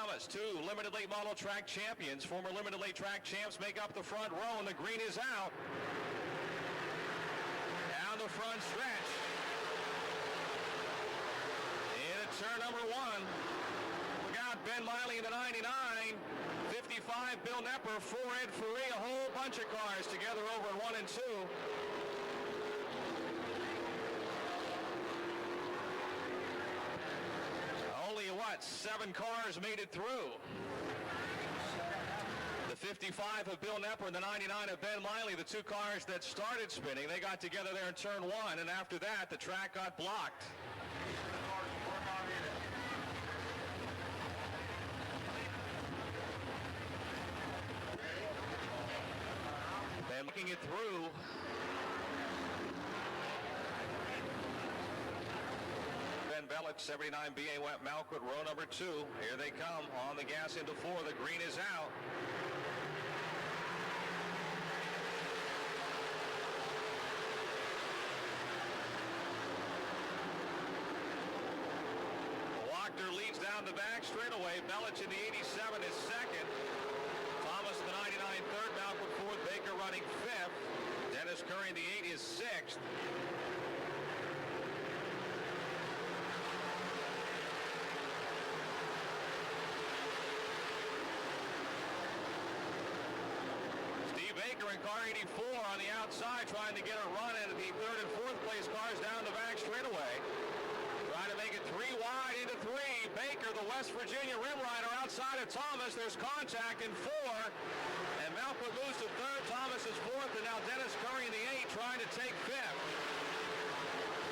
Thomas, two limited late model track champions. Former limited late track champs make up the front row, and the green is out. Down the front stretch. Into turn number one. We got Ben Miley in the 99. 55, Bill Nepper, 4 Ed Ferree, a whole bunch of cars together over in 1 and 2. Only, 7 cars made it through. The 55 of Bill Nepper and the 99 of Ben Miley, the 2 cars that started spinning, they got together there in turn 1, and after that, the track got blocked. And looking it through. Ben Bellick, 79 BA Wet Malquit, row number 2. Here they come on the gas into 4. The green is out. Wachter leads down the back straightaway. Bellich in the 87 is second. Thomas in the 99 third, Malcolm fourth, Baker running fifth. Dennis Curry in the 8 is sixth. Steve Baker in car 84 on the outside trying to get a run into the third and fourth place cars down the back straightaway. Trying to make it 3 wide into 3. Baker, the West Virginia rim rider outside of Thomas. There's contact in 4. And Malcolm moves to third. Thomas is fourth. And now Dennis Curry in the 8 trying to take fifth.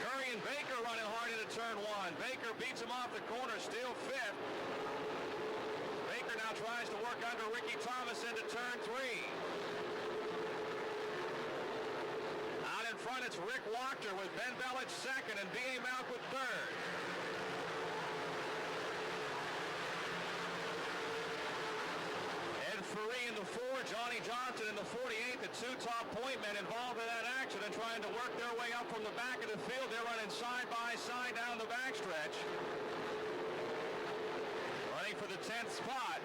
Curry and Baker running hard into turn 1. Baker beats him off the corner, still fifth. Baker now tries to work under Ricky Thomas into turn 3. In front, it's Rick Wachter with Ben Bellich second and B.A. Malquit third. Ed Ferree in the 4, Johnny Johnson in the 48, the 2 top point men involved in that accident trying to work their way up from the back of the field. They're running side by side down the backstretch. Running for the 10th spot.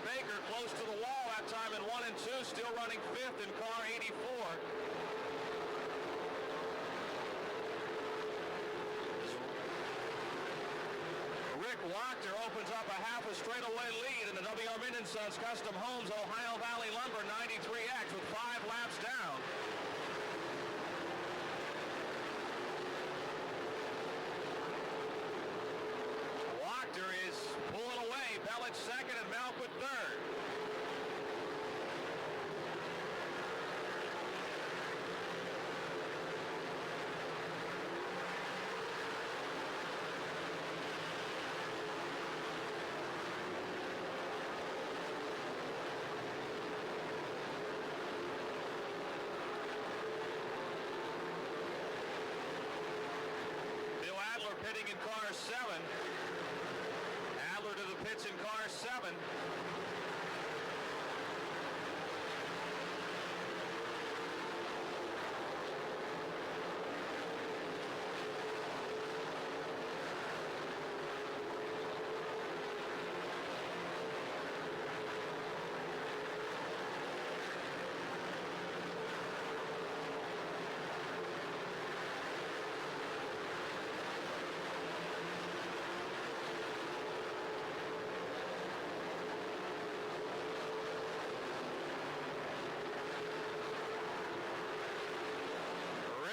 Baker close to the wall that time in 1 and 2, still running fifth in car 84. Rick Wachter opens up a half a straightaway lead in the W.R. Minden Sons Custom Homes Ohio Valley Lumber 93X with 5 laps down. Wachter is pulling away. Bellich second and Malquit third. Bill Adler pitting in car 7. Adler to the pits in car 7.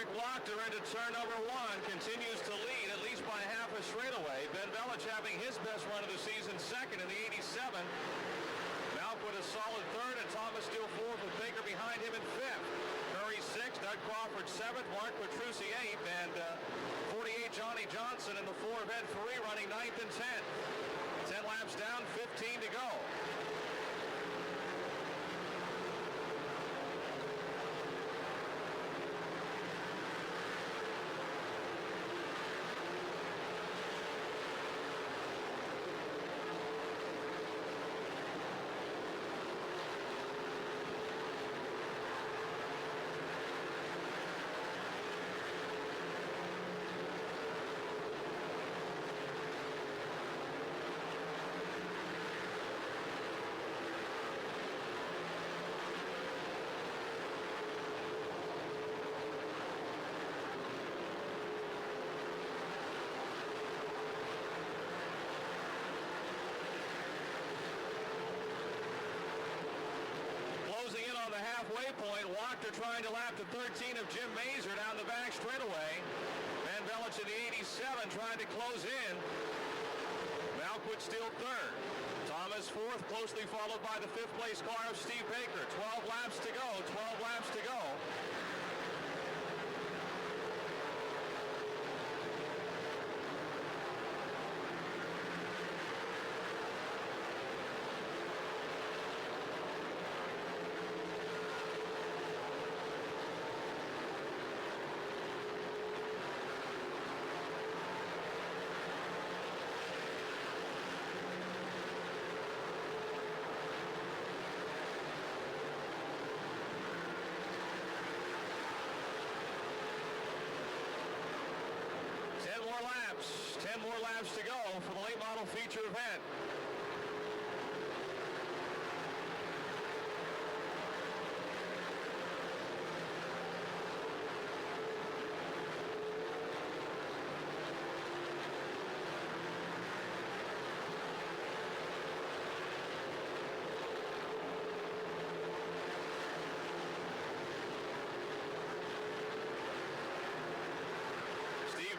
Wachter into turn number 1, continues to lead at least by half a straightaway. Ben Bellich having his best run of the season, second in the 87. Malquit a solid third, and Thomas still fourth with Baker behind him in fifth. Curry sixth, Doug Crawford seventh, Mark Petrucci eighth, and 48 Johnny Johnson in the 4 of Ed Ferree running ninth and 10th. 10 laps down, 15 to go. halfway point. Wachter trying to lap the 13 of Jim Mazer down the back straightaway. Van Belich in the 87 trying to close in. Malquit still third. Thomas fourth, closely followed by the fifth place car of Steve Baker. 12 laps to go, 12 laps to go. Laps. 10 more laps to go for the late model feature event.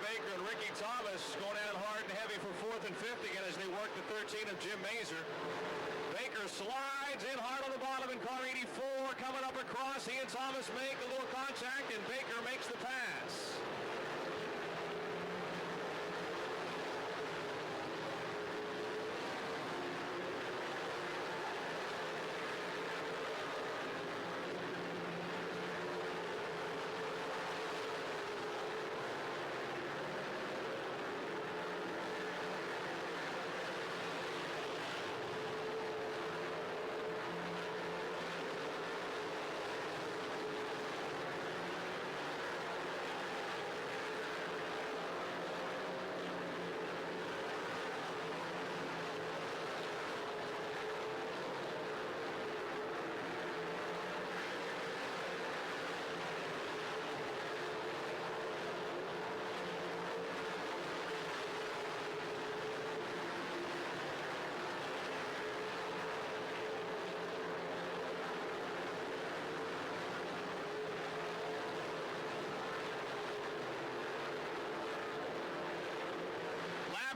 Baker and Ricky Thomas going down hard and heavy for fourth and fifth again as they work the 13 of Jim Mazer. Baker slides in hard on the bottom in car 84, coming up across. He and Thomas make a little contact, and Baker makes the pass.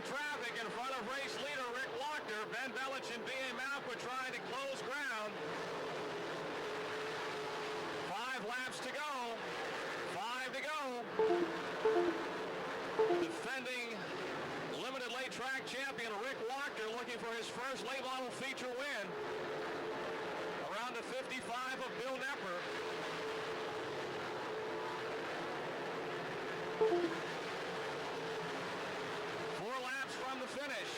Traffic in front of race leader Rick Wachter. Ben Belich and B.A. Malquit trying to close ground. 5 laps to go. 5 to go. Defending limited late track champion Rick Wachter looking for his first late model feature win. Around the 55 of Bill Nepper. From the finish.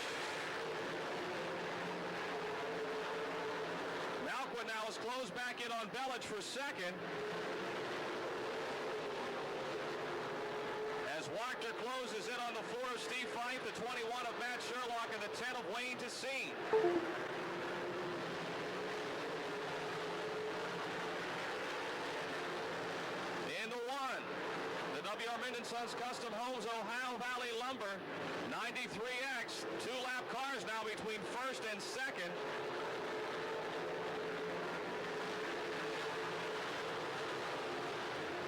Malquit now is closed back in on Belich for second. As Wachter closes in on the 4 of Steve Fife, the 21 of Matt Sherlock, and the 10 of Wayne Tessine. In the 1. The W.R. Minden Sons Custom Homes Ohio Valley Lumber 93X, 2-lap cars now between first and second.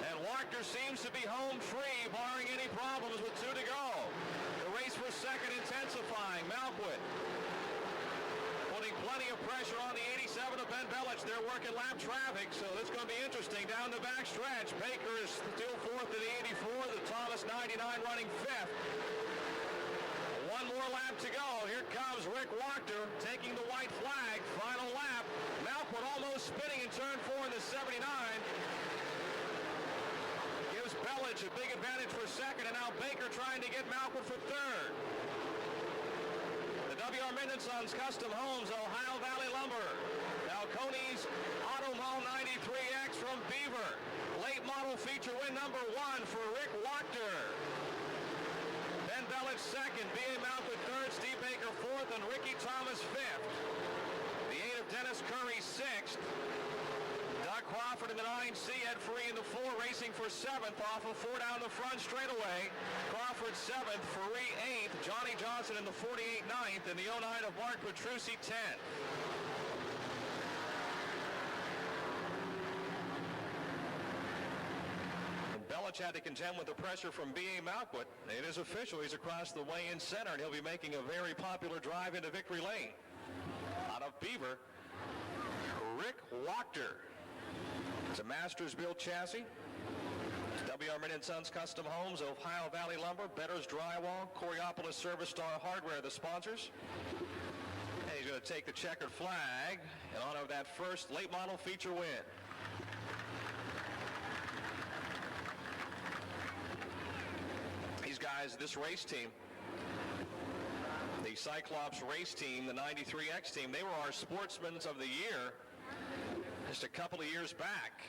And Wachter seems to be home free, barring any problems with 2 to go. The race for second intensifying. Malquit putting plenty of pressure on the 87 of Ben Belich. They're working lap traffic, so it's going to be interesting down the back stretch. Baker is still fourth in the 84, the Thomas 99 running fifth. 1 more lap to go. Here comes Rick Wachter taking the white flag. Final lap. Malquit almost spinning in turn 4 in the 79. Gives Belich a big advantage for second, and now Baker trying to get Malquit for third. W.R. Minden Sons Custom Homes, Ohio Valley Lumber. Now Coney's Auto Mall 93X from Beaver. Late model feature win number 1 for Rick Wachter. Ben Belich second, B.A. Malquit third, Steve Baker fourth, and Ricky Thomas fifth. The 8 of Dennis Curry sixth. Doug Crawford in the 9C, Ed Free in the 4, racing for 7th off of 4 down the front straightaway. Crawford 7th, Free 8th, Johnny Johnson in the 48 9th, and the 09 of Mark Petrucci 10th. Walich had to contend with the pressure from BM Output. It is official. He's across the weigh-in center, and he'll be making a very popular drive into victory lane. Out of Beaver, Rick Wachter. It's a Masters-built chassis. W.R. Minnie & Sons Custom Homes, Ohio Valley Lumber, Better's Drywall, Coriopolis Service Star Hardware, the sponsors. And he's going to take the checkered flag in honor of that first late model feature win. These guys, this race team, the Cyclops race team, the 93X team, they were our Sportsmen of the Year just a couple of years back.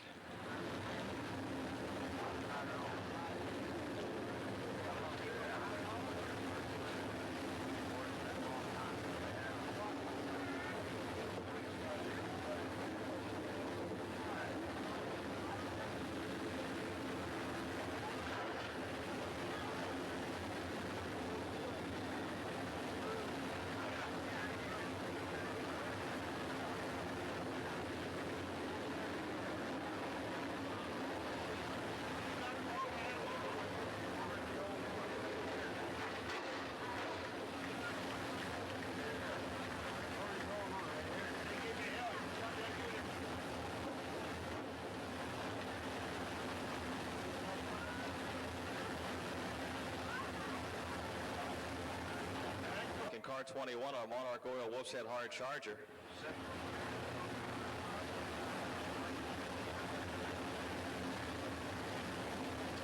Car 21 on Monarch Oil Wolf's Head Hard Charger.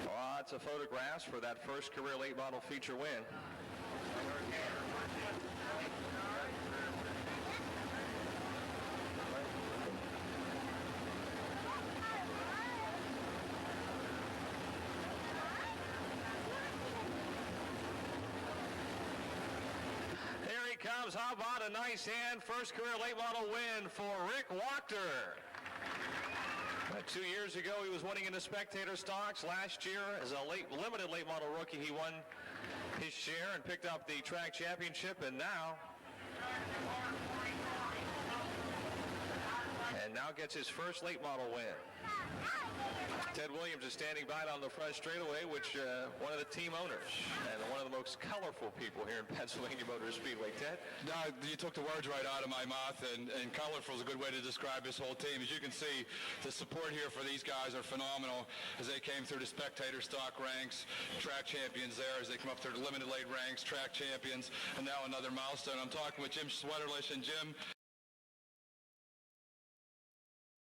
Lots of photographs for that first career late model feature win. Comes, how about a nice hand, first career late model win for Rick Wachter. 2 years ago he was winning in the spectator stocks. Last year as a limited late model rookie he won his share and picked up the track championship, and now gets his first late model win. Ted Williams is standing by on the front straightaway, which one of the team owners and one of the most colorful people here in Pennsylvania Motor Speedway. Ted? No, you took the words right out of my mouth, and colorful is a good way to describe this whole team. As you can see, the support here for these guys are phenomenal as they came through the spectator stock ranks, track champions there, as they come up through the limited late ranks, track champions, and now another milestone. I'm talking with Jim Sweaterlish, and Jim,